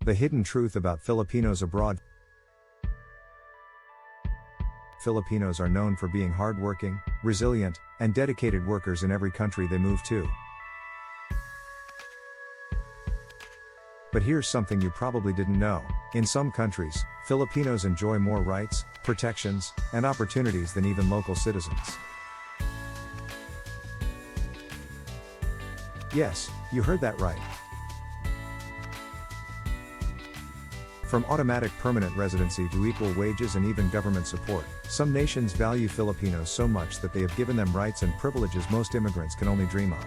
The hidden truth about Filipinos abroad. Filipinos are known for being hardworking, resilient, and dedicated workers in every country they move to. But here's something you probably didn't know. In some countries, Filipinos enjoy more rights, protections, and opportunities than even local citizens. Yes, you heard that right. From automatic permanent residency to equal wages and even government support, some nations value Filipinos so much that they have given them rights and privileges most immigrants can only dream of.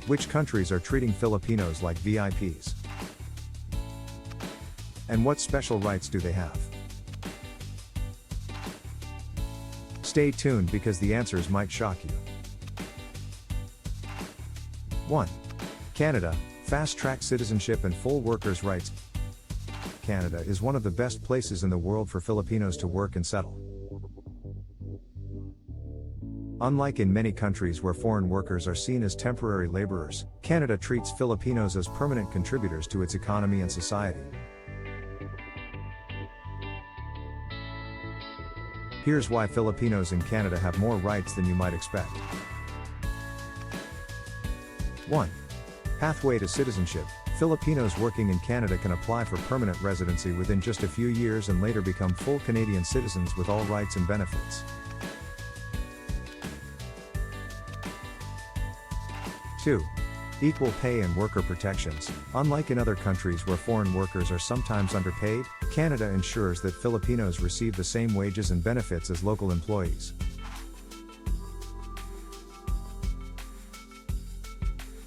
Which countries are treating Filipinos like VIPs? And what special rights do they have? Stay tuned because the answers might shock you. 1. Canada, fast-track citizenship and full workers' rights. Canada is one of the best places in the world for Filipinos to work and settle. Unlike in many countries where foreign workers are seen as temporary laborers, Canada treats Filipinos as permanent contributors to its economy and society. Here's why Filipinos in Canada have more rights than you might expect. 1. Pathway to citizenship. Filipinos working in Canada can apply for permanent residency within just a few years and later become full Canadian citizens with all rights and benefits. 2. Equal pay and worker protections. Unlike in other countries where foreign workers are sometimes underpaid, Canada ensures that Filipinos receive the same wages and benefits as local employees.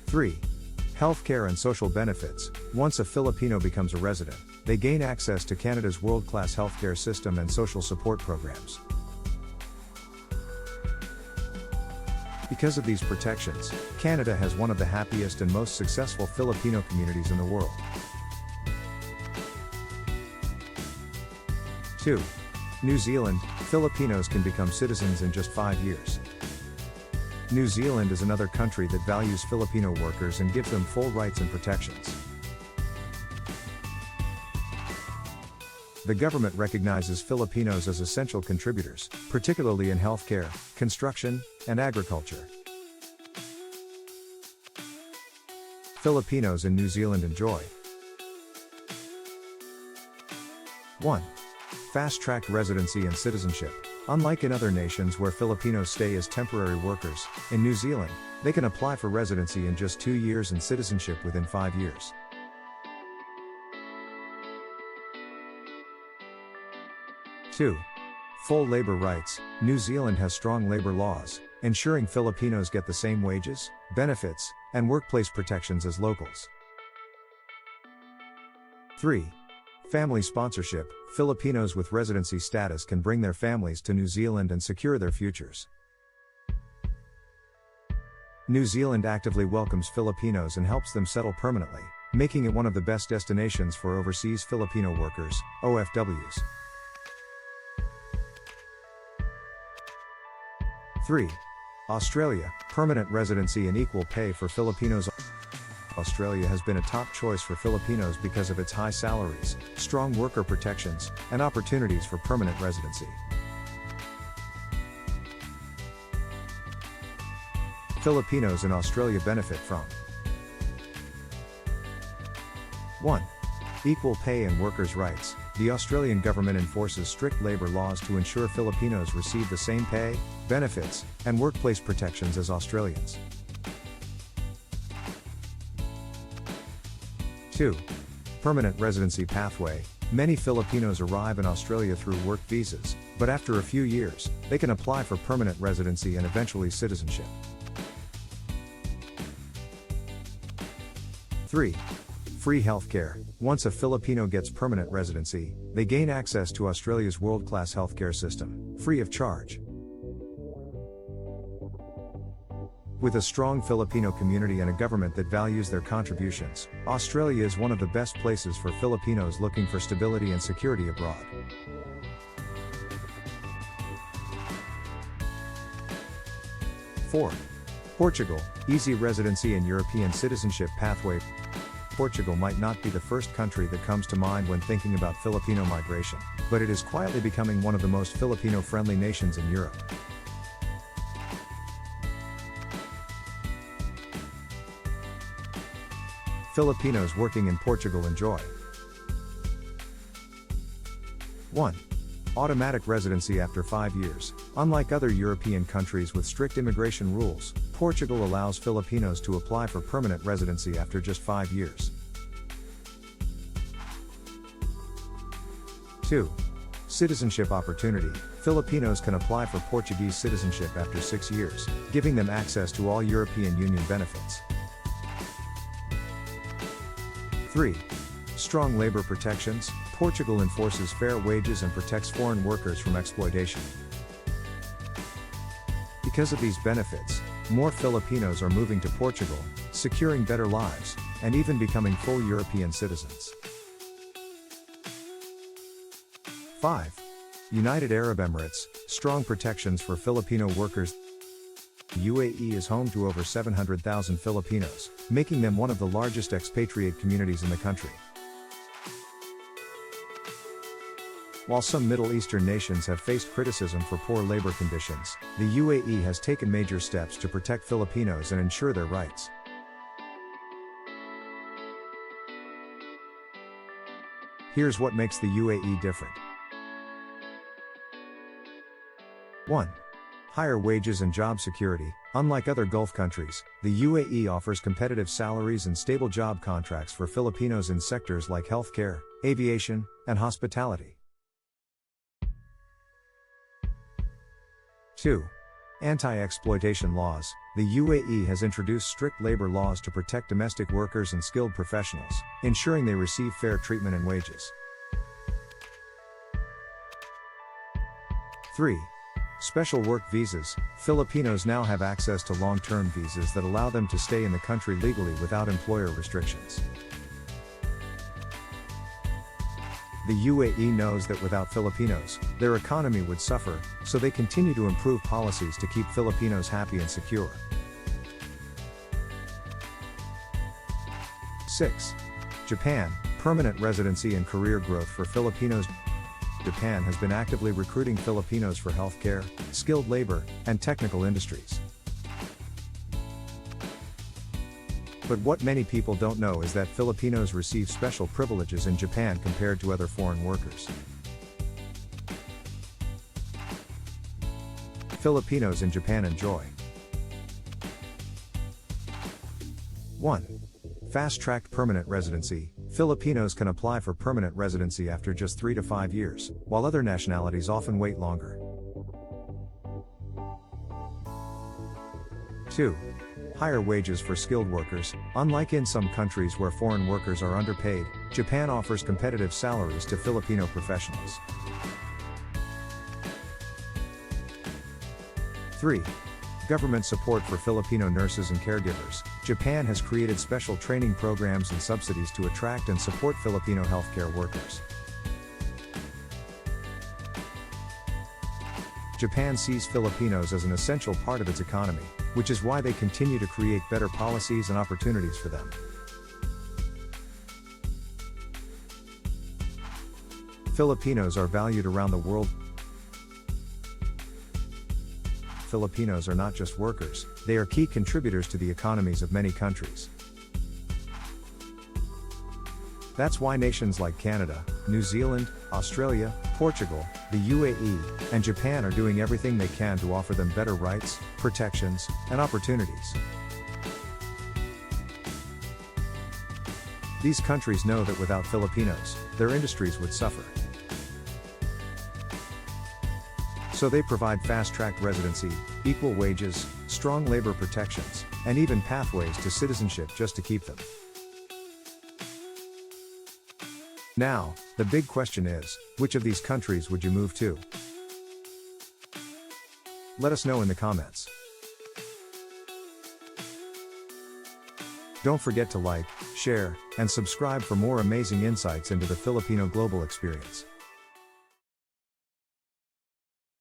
3. Healthcare and social benefits. Once a Filipino becomes a resident, they gain access to Canada's world-class healthcare system and social support programs. Because of these protections, Canada has one of the happiest and most successful Filipino communities in the world. 2. New Zealand. Filipinos can become citizens in just 5 years. New Zealand is another country that values Filipino workers and gives them full rights and protections. The government recognizes Filipinos as essential contributors, particularly in healthcare, construction, and agriculture. Filipinos in New Zealand enjoy 1. Fast-track residency and citizenship. Unlike in other nations where Filipinos stay as temporary workers, in New Zealand, they can apply for residency in just 2 years and citizenship within 5 years. 2. Full labor rights. New Zealand has strong labor laws, ensuring Filipinos get the same wages, benefits, and workplace protections as locals. 3. Family sponsorship. Filipinos with residency status can bring their families to New Zealand and secure their futures. New Zealand actively welcomes Filipinos and helps them settle permanently, making it one of the best destinations for overseas Filipino workers, OFWs. 3. Australia, permanent residency and equal pay for Filipinos. Australia has been a top choice for Filipinos because of its high salaries, strong worker protections, and opportunities for permanent residency. Filipinos in Australia benefit from 1. Equal pay and workers' rights. The Australian government enforces strict labor laws to ensure Filipinos receive the same pay, benefits, and workplace protections as Australians. 2. Permanent residency pathway. Many Filipinos arrive in Australia through work visas, but after a few years, they can apply for permanent residency and eventually citizenship. 3. Free healthcare. Once a Filipino gets permanent residency, they gain access to Australia's world-class healthcare system, free of charge. With a strong Filipino community and a government that values their contributions, Australia is one of the best places for Filipinos looking for stability and security abroad. 4. Portugal, easy residency and European citizenship pathway. Portugal might not be the first country that comes to mind when thinking about Filipino migration, but it is quietly becoming one of the most Filipino-friendly nations in Europe. Filipinos working in Portugal enjoy. 1. Automatic residency after 5 years. Unlike other European countries with strict immigration rules, Portugal allows Filipinos to apply for permanent residency after just 5 years. 2. Citizenship opportunity. Filipinos can apply for Portuguese citizenship after 6 years, giving them access to all European Union benefits. 3. Strong labor protections. Portugal enforces fair wages and protects foreign workers from exploitation. Because of these benefits, more Filipinos are moving to Portugal, securing better lives, and even becoming full European citizens. 5. United Arab Emirates, strong protections for Filipino workers. UAE is home to over 700,000 Filipinos, making them one of the largest expatriate communities in the country. While some Middle Eastern nations have faced criticism for poor labor conditions, the UAE has taken major steps to protect Filipinos and ensure their rights. Here's what makes the UAE different. 1. Higher wages and job security. Unlike other Gulf countries, the UAE offers competitive salaries and stable job contracts for Filipinos in sectors like healthcare, aviation, and hospitality. 2. Anti-exploitation laws. The UAE has introduced strict labor laws to protect domestic workers and skilled professionals, ensuring they receive fair treatment and wages. 3. Special work visas. Filipinos now have access to long-term visas that allow them to stay in the country legally without employer restrictions. The UAE knows that without Filipinos, their economy would suffer, so they continue to improve policies to keep Filipinos happy and secure. 6. Japan, permanent residency and career growth for Filipinos. Japan has been actively recruiting Filipinos for healthcare, skilled labor, and technical industries. But what many people don't know is that Filipinos receive special privileges in Japan compared to other foreign workers. Filipinos in Japan enjoy. 1. Fast-tracked permanent residency. Filipinos can apply for permanent residency after just 3 to 5 years, while other nationalities often wait longer. 2. Higher wages for skilled workers. Unlike in some countries where foreign workers are underpaid, Japan offers competitive salaries to Filipino professionals. 3. Government support for Filipino nurses and caregivers. Japan has created special training programs and subsidies to attract and support Filipino healthcare workers. Japan sees Filipinos as an essential part of its economy, which is why they continue to create better policies and opportunities for them. Filipinos are valued around the world. Filipinos are not just workers, they are key contributors to the economies of many countries. That's why nations like Canada, New Zealand, Australia, Portugal, the UAE, and Japan are doing everything they can to offer them better rights, protections, and opportunities. These countries know that without Filipinos, their industries would suffer. So they provide fast-tracked residency, equal wages, strong labor protections, and even pathways to citizenship just to keep them. Now, the big question is, which of these countries would you move to? Let us know in the comments. Don't forget to like, share, and subscribe for more amazing insights into the Filipino global experience.